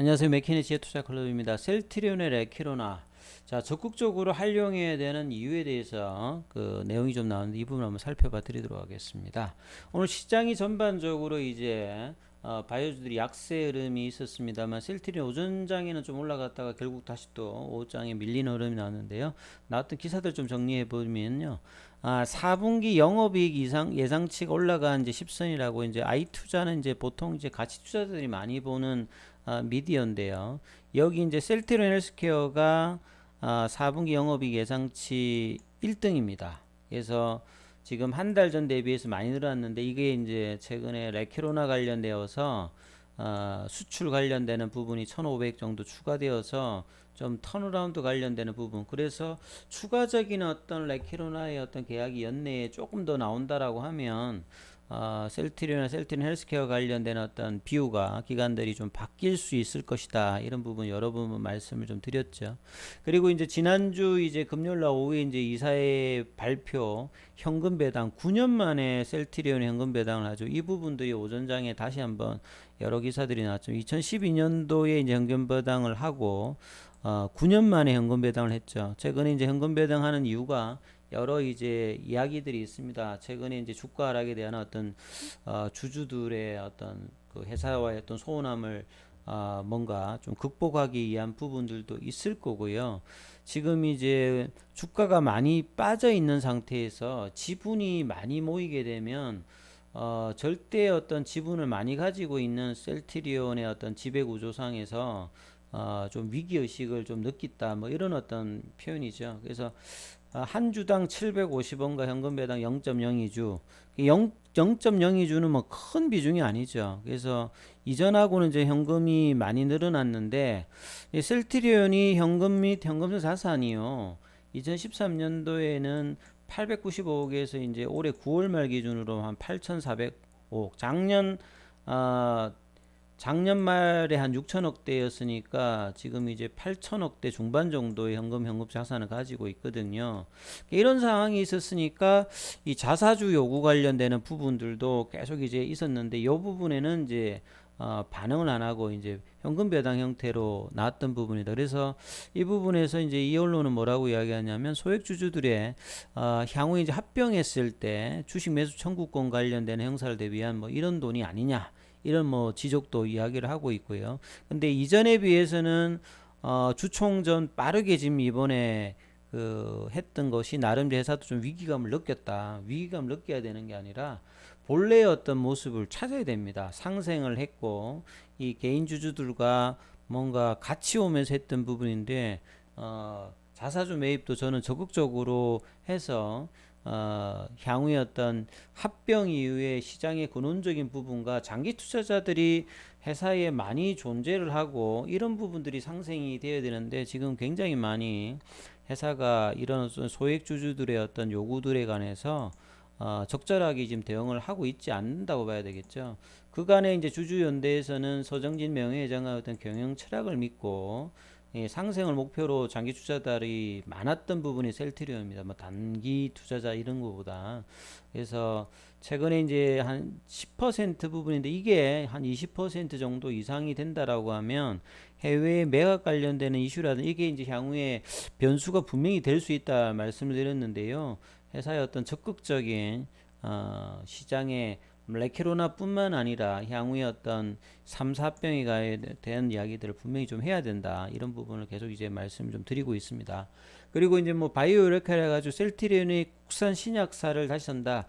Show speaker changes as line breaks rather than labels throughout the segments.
안녕하세요. 맥키니지의 투자클럽입니다. 셀트리온의 레키로나. 자, 적극적으로 활용해야 되는 이유에 대해서 그 내용이 좀 나오는데 이 부분 한번 살펴봐 드리도록 하겠습니다. 오늘 시장이 전반적으로 이제 바이오주들이 약세 흐름이 있었습니다만 셀트리온 오전장에는 좀 올라갔다가 결국 다시 또 오후장에 밀리는 흐름이 나왔는데요. 나왔던 기사들 좀 정리해 보면요. 4분기 영업이익 이상 예상치가 올라간 이제 10선이라고 이제 아이투자는 이제 보통 이제 가치 투자자들이 많이 보는 미디어인데요. 여기 이제 셀트리온 헬스케어가 4분기 영업이익 예상치 1등입니다. 그래서 지금 한 달 전 대비해서 많이 늘어났는데 이게 이제 최근에 레키로나 관련되어서 수출 관련되는 부분이 1,500 정도 추가되어서 좀 턴어라운드 관련되는 부분, 그래서 추가적인 어떤 레키로나의 어떤 계약이 연내에 조금 더 나온다라고 하면 셀트리온이나 셀트리온 헬스케어 관련된 어떤 비유가 기관들이 좀 바뀔 수 있을 것이다, 이런 부분 여러 번 말씀을 좀 드렸죠. 그리고 이제 지난주 이제 금요일 날 오후에 이제 이사회 발표 현금 배당 9년 만에 셀트리온이 현금 배당을 하죠. 이 부분들이 오전장에 다시 한번 여러 기사들이 나왔죠. 2012년도에 이제 현금 배당을 하고 9년 만에 현금 배당을 했죠. 최근에 이제 현금 배당하는 이유가 여러 이제 이야기들이 있습니다. 최근에 이제 주가 하락에 대한 어떤 주주들의 어떤 그 회사와의 어떤 소원함을 뭔가 좀 극복하기 위한 부분들도 있을 거고요. 지금 이제 주가가 많이 빠져 있는 상태에서 지분이 많이 모이게 되면 절대 어떤 지분을 많이 가지고 있는 셀트리온의 어떤 지배 구조상에서 좀 위기 의식을 좀 느꼈다, 뭐 이런 어떤 표현이죠. 그래서 한 주당 750원과 현금 배당 0.02주. 0.02주는 뭐 큰 비중이 아니죠. 그래서 이전하고는 이제 현금이 많이 늘어났는데 셀트리온이 현금 및 현금성 자산이요. 2013년도에는 895억에서 이제 올해 9월 말 기준으로 한 8,400억. 작년 말에 한 6천억 대였으니까 지금 이제 8천억 대 중반 정도의 현금 자산을 가지고 있거든요. 이런 상황이 있었으니까 이 자사주 요구 관련되는 부분들도 계속 이제 있었는데 이 부분에는 이제 반응을 안 하고 이제 현금 배당 형태로 나왔던 부분이다. 그래서 이 부분에서 이제 이 언론은 뭐라고 이야기하냐면 소액 주주들의 향후에 이제 합병했을 때 주식 매수 청구권 관련되는 형사를 대비한 뭐 이런 돈이 아니냐, 이런 뭐 지적도 이야기를 하고 있고요. 근데 이전에 비해서는 주총전 빠르게 지금 이번에 그 했던 것이 나름 회사도 좀 위기감을 느꼈다. 위기감을 느껴야 되는 게 아니라 본래의 어떤 모습을 찾아야 됩니다. 상생을 했고 이 개인 주주들과 뭔가 같이 오면서 했던 부분인데 자사주 매입도 저는 적극적으로 해서 향후의 어떤 합병 이후에 시장의 근원적인 부분과 장기 투자자들이 회사에 많이 존재를 하고 이런 부분들이 상생이 되어야 되는데 지금 굉장히 많이 회사가 이런 소액 주주들의 어떤 요구들에 관해서 적절하게 지금 대응을 하고 있지 않는다고 봐야 되겠죠. 그간에 이제 주주연대에서는 서정진 명예회장의 어떤 경영 철학을 믿고 상생을 목표로 장기 투자자들이 많았던 부분이 셀트리온입니다. 뭐 단기 투자자 이런 거보다. 그래서 최근에 이제 한 10% 부분인데 이게 한 20% 정도 이상이 된다라고 하면 해외 매각 관련되는 이슈라든 이게 이제 향후에 변수가 분명히 될 수 있다 말씀을 드렸는데요. 회사의 어떤 적극적인 시장에 레키로나뿐만 아니라 향후에 어떤 3, 4병에 대한 이야기들을 분명히 좀 해야 된다. 이런 부분을 계속 이제 말씀을 좀 드리고 있습니다. 그리고 이제 뭐 바이오 이렇게 해가지고 셀트리온의 국산 신약사를 다시 한다.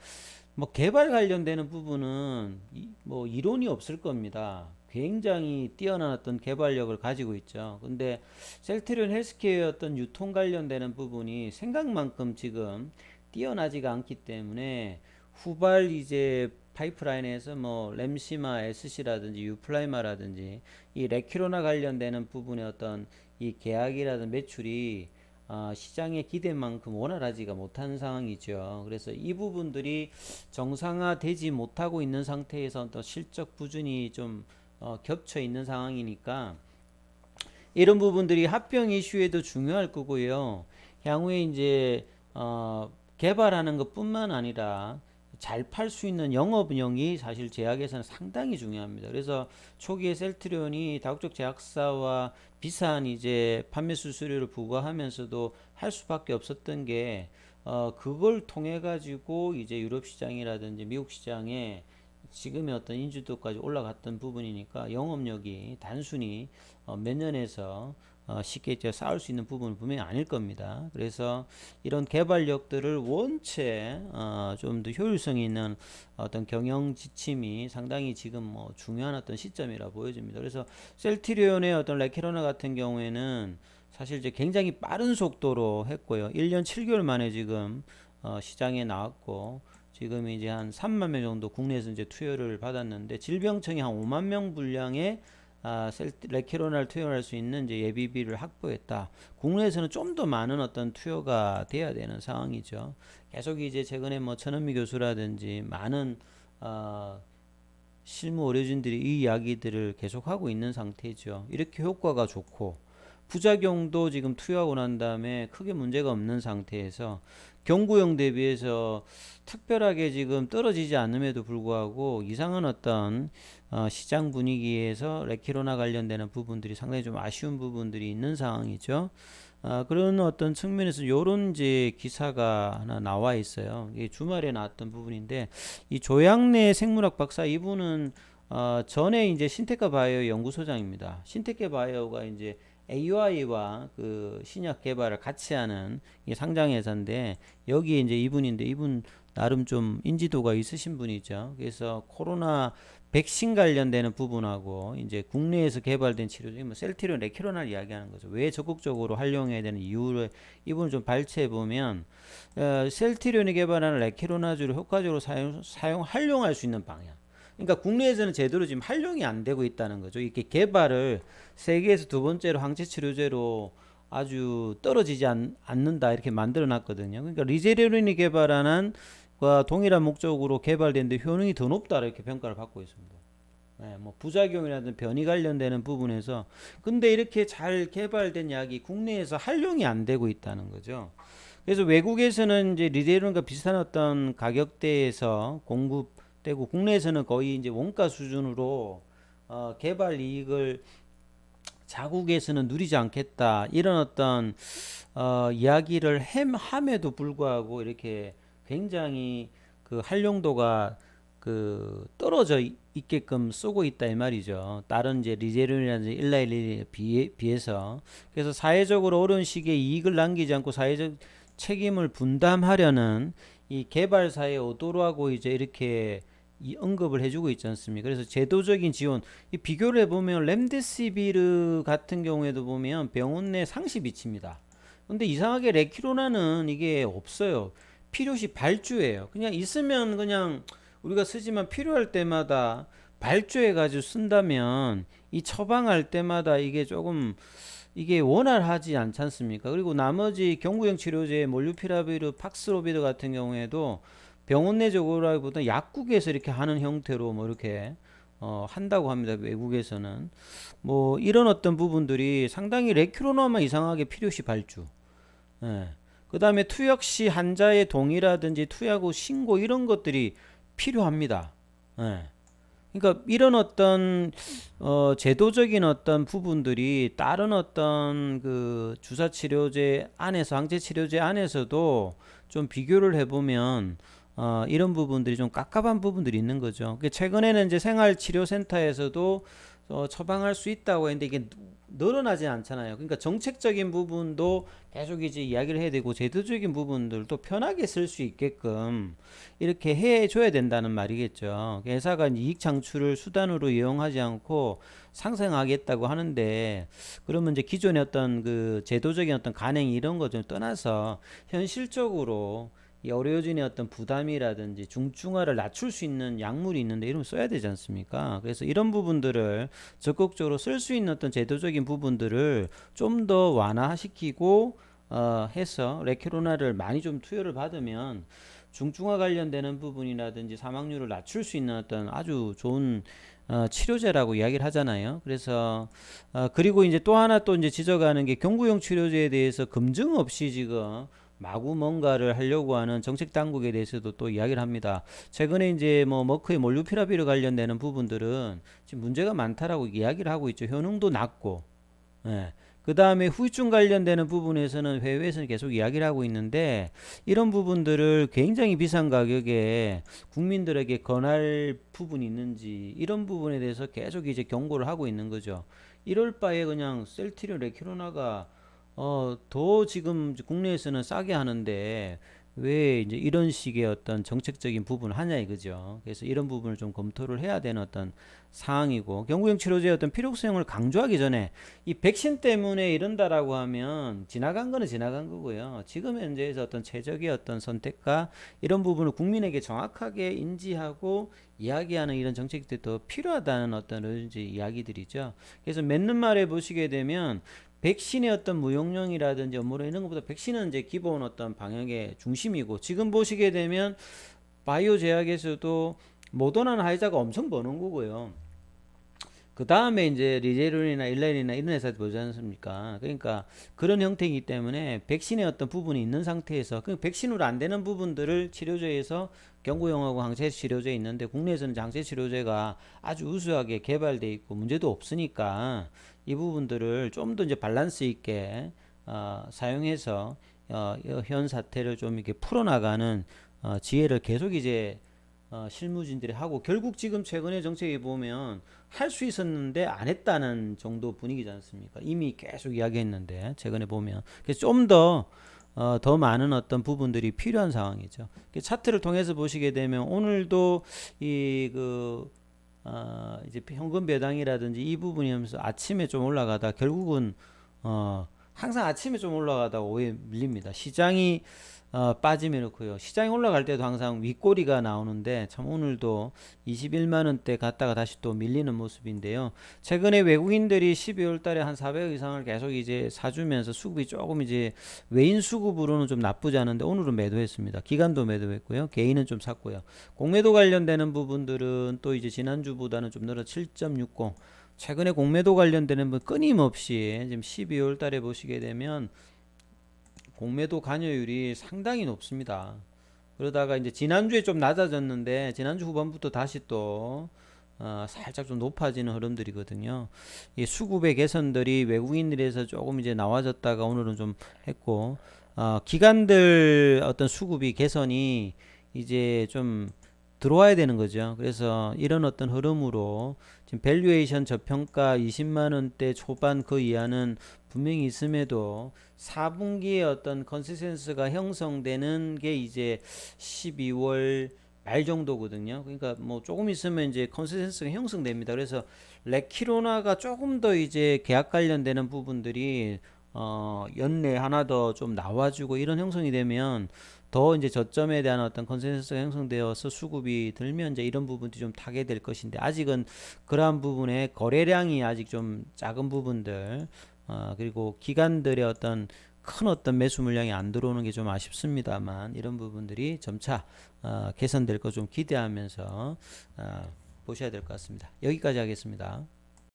뭐 개발 관련되는 부분은 뭐 이론이 없을 겁니다. 굉장히 뛰어난 어떤 개발력을 가지고 있죠. 근데 셀트리온 헬스케어의 어떤 유통 관련되는 부분이 생각만큼 지금 뛰어나지가 않기 때문에 후발 이제 파이프라인에서 뭐 램시마 SC라든지 유플라이마라든지 이 레키로나 관련되는 부분의 어떤 이 계약이라든 매출이 시장의 기대만큼 원활하지가 못한 상황이죠. 그래서 이 부분들이 정상화되지 못하고 있는 상태에서 또 실적 부진이 좀 겹쳐 있는 상황이니까 이런 부분들이 합병 이슈에도 중요할 거고요. 향후에 이제 개발하는 것뿐만 아니라 잘 팔 수 있는 영업력이 사실 제약에서는 상당히 중요합니다. 그래서 초기에 셀트리온이 다국적 제약사와 비싼 이제 판매 수수료를 부과하면서도 할 수밖에 없었던 게 그걸 통해 가지고 이제 유럽 시장이라든지 미국 시장에 지금의 어떤 인지도까지 올라갔던 부분이니까 영업력이 단순히 몇 년에서 쉽게 이제 쌓을 수 있는 부분은 분명히 아닐 겁니다. 그래서 이런 개발력들을 원체 좀 더 효율성이 있는 어떤 경영 지침이 상당히 지금 뭐 중요한 어떤 시점이라 보여집니다. 그래서 셀트리온의 어떤 레케로나 같은 경우에는 사실 이제 굉장히 빠른 속도로 했고요. 1년 7개월 만에 지금 시장에 나왔고 지금 이제 한 3만 명 정도 국내에서 이제 투여를 받았는데 질병청이 한 5만 명 분량의 레케로나를 투여할 수 있는 이제 예비비를 확보했다. 국내에서는 좀 더 많은 어떤 투여가 돼야 되는 상황이죠. 계속 이제 최근에 뭐 천은미 교수라든지 많은 실무 의료진들이 이 이야기들을 계속하고 있는 상태죠. 이렇게 효과가 좋고 부작용도 지금 투여하고 난 다음에 크게 문제가 없는 상태에서 경구용 대비해서 특별하게 지금 떨어지지 않음에도 불구하고 이상한 어떤 시장 분위기에서 레키로나 관련되는 부분들이 상당히 좀 아쉬운 부분들이 있는 상황이죠. 그런 어떤 측면에서 요런 이제 기사가 하나 나와 있어요. 이게 주말에 나왔던 부분인데 이 조양래 생물학 박사 이분은 전에 이제 신테카 바이오 연구소장입니다. 신테카 바이오가 이제 AUI와 그 신약 개발을 같이 하는 상장회사인데 여기에 이제 이분인데 이분 나름 좀 인지도가 있으신 분이죠. 그래서 코로나 백신 관련되는 부분하고 이제 국내에서 개발된 치료 중에 뭐 셀트리온, 레키로나를 이야기하는 거죠. 왜 적극적으로 활용해야 되는 이유를 이분을 좀 발췌해 보면 셀트리온이 개발하는 레키로나주를 효과적으로 활용할 수 있는 방향. 그러니까 국내에서는 제대로 지금 활용이 안 되고 있다는 거죠. 이렇게 개발을 세계에서 두 번째로 항체 치료제로 아주 떨어지지 않는다 이렇게 만들어 놨거든요. 그러니까 리제르린이 개발하는 과 동일한 목적으로 개발된데 효능이 더 높다 이렇게 평가를 받고 있습니다. 네, 뭐 부작용이라든 변이 관련되는 부분에서 근데 이렇게 잘 개발된 약이 국내에서 활용이 안 되고 있다는 거죠. 그래서 외국에서는 이제 리제론과 비슷한 어떤 가격대에서 공급되고 국내에서는 거의 이제 원가 수준으로 개발 이익을 자국에서는 누리지 않겠다 이런 어떤 이야기를 함에도 불구하고 이렇게 굉장히 그 활용도가 그 떨어져 있게끔 쓰고 있다 이 말이죠. 다른 이제 리제론이라든지 일라일리에 비해서 그래서 사회적으로 어려운 시기에 이익을 남기지 않고 사회적 책임을 분담하려는 이 개발사의 의도라고 이제 이렇게 이 언급을 해주고 있지 않습니까? 그래서 제도적인 지원, 이 비교를 해보면 렘데시비르 같은 경우에도 보면 병원 내 상시 비치입니다. 근데 이상하게 레키로나는 이게 없어요. 필요시 발주예요. 그냥 있으면 그냥 우리가 쓰지만 필요할 때마다 발주해 가지고 쓴다면 이 처방할 때마다 이게 조금 이게 원활하지 않지 않습니까? 그리고 나머지 경구형 치료제 몰루피라비르, 팍스로비드 같은 경우에도 병원 내적으로라기보다 약국에서 이렇게 하는 형태로 뭐 이렇게 한다고 합니다. 외국에서는 뭐 이런 어떤 부분들이 상당히 레큐로나만 이상하게 필요시 발주. 예. 그 다음에 투약 시 환자의 동의라든지 투약 후 신고 이런 것들이 필요합니다. 예. 그러니까 이런 어떤 제도적인 어떤 부분들이 다른 어떤 그 주사 치료제 안에서 항체 치료제 안에서도 좀 비교를 해보면 이런 부분들이 좀 깝깝한 부분들이 있는 거죠. 최근에는 이제 생활치료센터에서도 처방할 수 있다고 했는데 이게 늘어나지 않잖아요. 그러니까 정책적인 부분도 계속 이제 이야기를 해야 되고 제도적인 부분들도 편하게 쓸 수 있게끔 이렇게 해줘야 된다는 말이겠죠. 회사가 이익 창출을 수단으로 이용하지 않고 상생하겠다고 하는데 그러면 이제 기존의 어떤 그 제도적인 어떤 간행 이런 거 좀 떠나서 현실적으로 이 의료진의 어떤 부담이라든지 중증화를 낮출 수 있는 약물이 있는데 이런 거 써야 되지 않습니까? 그래서 이런 부분들을 적극적으로 쓸 수 있는 어떤 제도적인 부분들을 좀 더 완화시키고 해서 레케로나를 많이 좀 투여를 받으면 중증화 관련되는 부분이라든지 사망률을 낮출 수 있는 어떤 아주 좋은 치료제라고 이야기를 하잖아요. 그래서 그리고 이제 또 하나 또 이제 지적하는 게 경구용 치료제에 대해서 검증 없이 지금 마구 뭔가를 하려고 하는 정책 당국에 대해서도 또 이야기를 합니다. 최근에 이제 뭐 머크의 몰루피라비르 관련되는 부분들은 지금 문제가 많다라고 이야기를 하고 있죠. 효능도 낮고. 예. 그 다음에 후유증 관련되는 부분에서는 해외에서는 계속 이야기를 하고 있는데 이런 부분들을 굉장히 비싼 가격에 국민들에게 권할 부분이 있는지 이런 부분에 대해서 계속 이제 경고를 하고 있는 거죠. 이럴 바에 그냥 셀트리온 레큐로나가 더 지금 국내에서는 싸게 하는데 왜 이제 이런 식의 어떤 정책적인 부분을 하냐 이거죠. 그래서 이런 부분을 좀 검토를 해야 되는 어떤 상황이고 경구용 치료제의 어떤 필요성을 강조하기 전에 이 백신 때문에 이런다라고 하면 지나간 거는 지나간 거고요. 지금 현재에서 어떤 최적의 어떤 선택과 이런 부분을 국민에게 정확하게 인지하고 이야기하는 이런 정책들이 더 필요하다는 어떤 이야기들이죠. 그래서 맞는 말에 보시게 되면 백신의 어떤 무용령이라든지 업무로 이런 것보다 백신은 이제 기본 어떤 방역의 중심이고 지금 보시게 되면 바이오 제약에서도 모더나나 화이자가 엄청 버는 거고요. 그 다음에 이제 리제론이나 일렌이나 이런 회사들 보지 않습니까? 그러니까 그런 형태이기 때문에 백신의 어떤 부분이 있는 상태에서 그 백신으로 안 되는 부분들을 치료제에서 경구용하고 항체 치료제 있는데 국내에서는 항체 치료제가 아주 우수하게 개발돼 있고 문제도 없으니까 이 부분들을 좀 더 이제 밸런스 있게 사용해서 현 사태를 좀 이렇게 풀어나가는 지혜를 계속 이제 실무진들이 하고 결국 지금 최근에 정책에 보면 할 수 있었는데 안 했다는 정도 분위기지 않습니까? 이미 계속 이야기했는데 최근에 보면 그래서 좀 더 많은 어떤 부분들이 필요한 상황이죠. 차트를 통해서 보시게 되면 오늘도 이제 현금 배당이라든지 이 부분이 하면서 아침에 좀 올라가다 결국은 항상 아침에 좀 올라가다가 오후에 밀립니다. 시장이 빠지면 그렇고요. 시장이 올라갈 때도 항상 윗꼬리가 나오는데 참 오늘도 21만 원대 갔다가 다시 또 밀리는 모습인데요. 최근에 외국인들이 12월 달에 한 400억 이상을 계속 이제 사주면서 수급이 조금 이제 외인 수급으로는 좀 나쁘지 않은데 오늘은 매도했습니다. 기관도 매도했고요. 개인은 좀 샀고요. 공매도 관련되는 부분들은 또 이제 지난주보다는 좀 늘어 7.60. 최근에 공매도 관련되는 분 끊임없이 지금 12월 달에 보시게 되면 공매도 관여율이 상당히 높습니다. 그러다가 이제 지난주에 좀 낮아졌는데 지난주 후반부터 다시 또 살짝 좀 높아지는 흐름들이거든요. 이 수급의 개선들이 외국인들에서 조금 이제 나와졌다가 오늘은 좀 했고 기관들 어떤 수급이 개선이 이제 좀 들어와야 되는 거죠. 그래서 이런 어떤 흐름으로 지금 밸류에이션 저평가 20만 원대 초반 그 이하는 분명히 있음에도 4분기에 어떤 컨센서스가 형성되는 게 이제 12월 말 정도거든요. 그러니까 뭐 조금 있으면 이제 컨센서스가 형성됩니다. 그래서 레키로나가 조금 더 이제 계약 관련되는 부분들이 연내 하나 더 좀 나와주고 이런 형성이 되면 더 이제 저점에 대한 어떤 컨센서스가 형성되어서 수급이 들면 이제 이런 부분들이 좀 타게 될 것인데 아직은 그러한 부분에 거래량이 아직 좀 작은 부분들 그리고 기관들의 어떤 큰 어떤 매수 물량이 안 들어오는 게 좀 아쉽습니다만 이런 부분들이 점차 개선될 거 좀 기대하면서 보셔야 될 것 같습니다. 여기까지 하겠습니다.